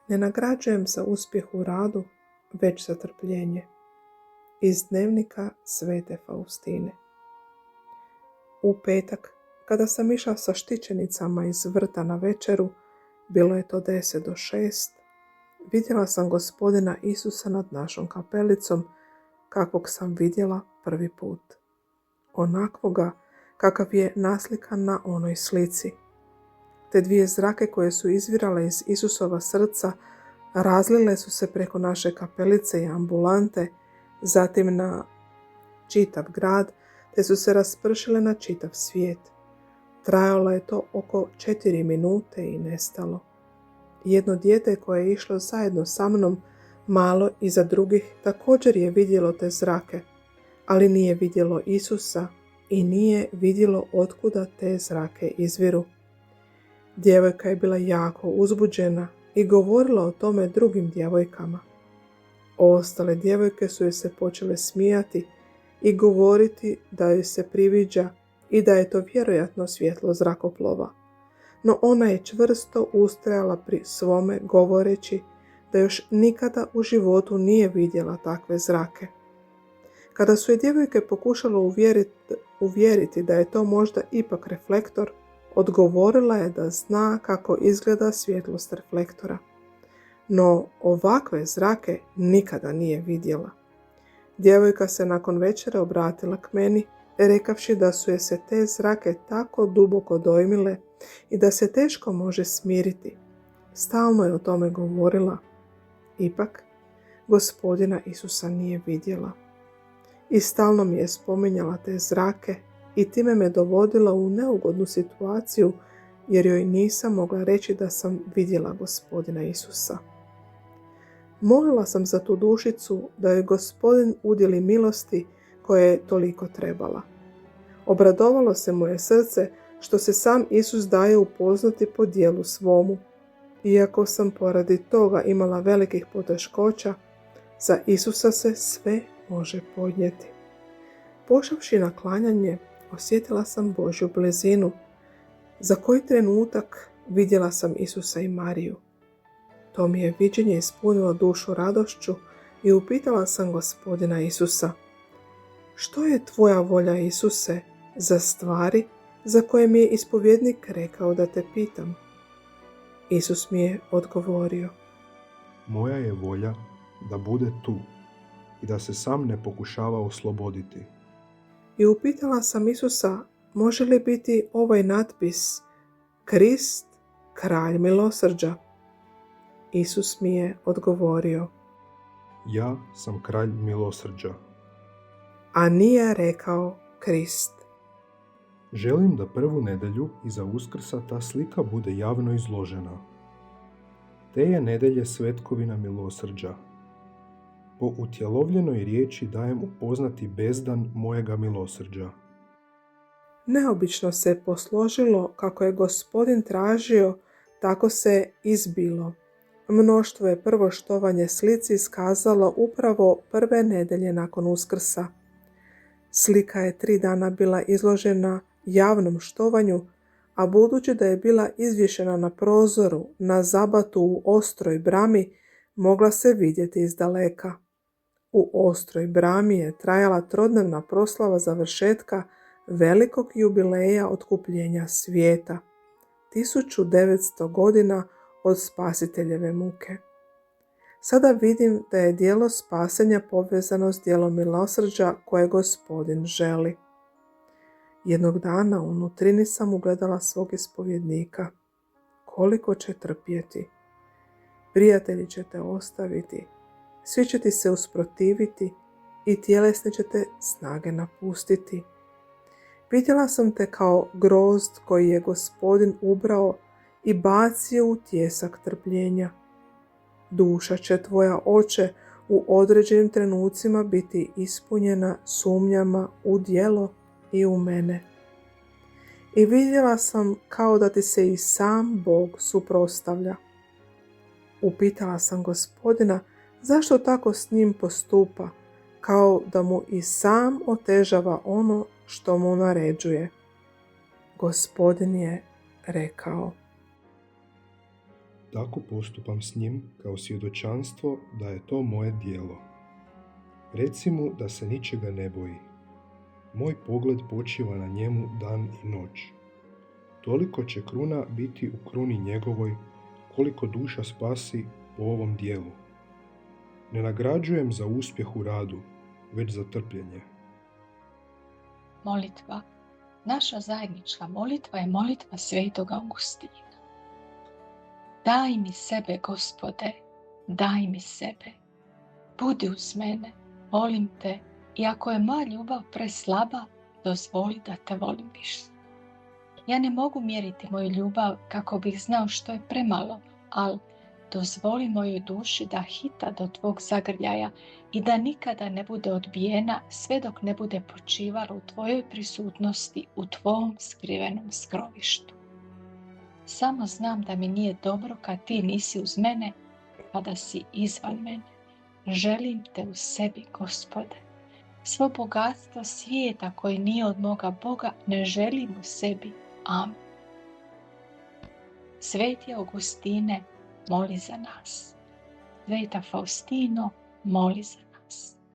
Ne nagrađujem za uspjeh u radu, već za trpljenje. Iz dnevnika Svete Faustine. U petak, kada sam išla sa štićenicama iz vrta na večeru, bilo je to 5:50, vidjela sam Gospodina Isusa nad našom kapelicom, kakvog sam vidjela prvi put. Onakvoga kakav je naslikan na onoj slici. Te dvije zrake koje su izvirale iz Isusova srca razlile su se preko naše kapelice i ambulante, zatim na čitav grad, te su se raspršile na čitav svijet. Trajalo je to oko 4 minute i nestalo. Jedno dijete koje je išlo zajedno sa mnom, malo iza drugih, također je vidjelo te zrake, ali nije vidjelo Isusa i nije vidjelo otkuda te zrake izviru. Djevojka je bila jako uzbuđena i govorila o tome drugim djevojkama. Ostale djevojke su joj se počele smijati i govoriti da joj se priviđa i da je to vjerojatno svjetlo zrakoplova. No ona je čvrsto ustrajala pri svome, govoreći da još nikada u životu nije vidjela takve zrake. Kada su je djevojke pokušale uvjeriti da je to možda ipak reflektor, odgovorila je da zna kako izgleda svjetlost reflektora. No ovakve zrake nikada nije vidjela. Djevojka se nakon večere obratila k meni, rekavši da su je se te zrake tako duboko dojmile i da se teško može smiriti. Stalno je o tome govorila. Ipak, Gospodina Isusa nije vidjela. I stalno mi je spominjala te zrake i time me dovodila u neugodnu situaciju, jer joj nisam mogla reći da sam vidjela Gospodina Isusa. Molila sam za tu dušicu da joj Gospodin udjeli milosti koje je toliko trebala. Obradovalo se moje srce što se sam Isus daje upoznati po djelu svomu. Iako sam poradi toga imala velikih poteškoća, za Isusa se sve može podnijeti. Pošavši na klanjanje, osjetila sam Božju blizinu. Za koji trenutak vidjela sam Isusa i Mariju. To mi je viđenje ispunilo dušu radošću i upitala sam Gospodina Isusa: što je tvoja volja, Isuse, za stvari za koje mi je ispovjednik rekao da te pitam? Isus mi je odgovorio: moja je volja da bude tu i da se sam ne pokušava osloboditi. I upitala sam Isusa: može li biti ovaj natpis Krist, kralj milosrđa? Isus mi je odgovorio: ja sam kralj milosrđa. A nije rekao Krist. Želim da prvu nedjelju iza Uskrsa ta slika bude javno izložena. Te je nedjelje svetkovina milosrđa. Po utjelovljenoj riječi dajem upoznati bezdan mojega milosrđa. Neobično se posložilo kako je Gospodin tražio, tako se izbilo. Mnoštvo je prvo štovanje slici iskazalo upravo prve nedjelje nakon Uskrsa. Slika je 3 dana bila izložena javnom štovanju, a budući da je bila izvješena na prozoru na zabatu u Ostroj brami, mogla se vidjeti iz daleka. U Ostroj brami je trajala trodnevna proslava završetka velikog jubileja otkupljenja svijeta, 1900 godina od Spasiteljeve muke. Sada vidim da je djelo spasenja povezano s djelom milosrđa koje Gospodin želi. Jednog dana u nutrini sam ugledala svog ispovjednika. Koliko će trpjeti? Prijatelji će te ostaviti, svi će ti se usprotiviti i tjelesne će te snage napustiti. Vidjela sam te kao grozd koji je Gospodin ubrao i bacio u tijesak trpljenja. Duša će tvoja, oče, u određenim trenucima biti ispunjena sumnjama u djelo i u mene. I vidjela sam kao da ti se i sam Bog suprotstavlja. Upitala sam Gospodina zašto tako s njim postupa, kao da mu i sam otežava ono što mu naređuje. Gospodin je rekao: Tako postupam s njim kao svjedočanstvo da je to moje djelo. Reci mu da se ničega ne boji. Moj pogled počiva na njemu dan i noć. Toliko će kruna biti u kruni njegovoj, koliko duša spasi po ovom dijelu. Ne nagrađujem za uspjeh u radu, već za trpljenje. Molitva. Naša zajednička molitva je molitva svetog Augustina. Daj mi sebe, Gospode, daj mi sebe. Budi uz mene, volim te, i ako je moja ljubav preslaba, dozvoli da te volim više. Ja ne mogu mjeriti moju ljubav kako bih znao što je premalo, ali dozvoli mojoj duši da hita do tvog zagrljaja i da nikada ne bude odbijena sve dok ne bude počivala u tvojoj prisutnosti, u tvom skrivenom skrovištu. Samo znam da mi nije dobro kad ti nisi uz mene, kada si izvan mene. Želim te u sebi, Gospode. Svo bogatstvo svijeta koji nije od moga Boga ne želim u sebi. Amen. Sveti Augustine, moli za nas. Sveta Faustino, moli za nas.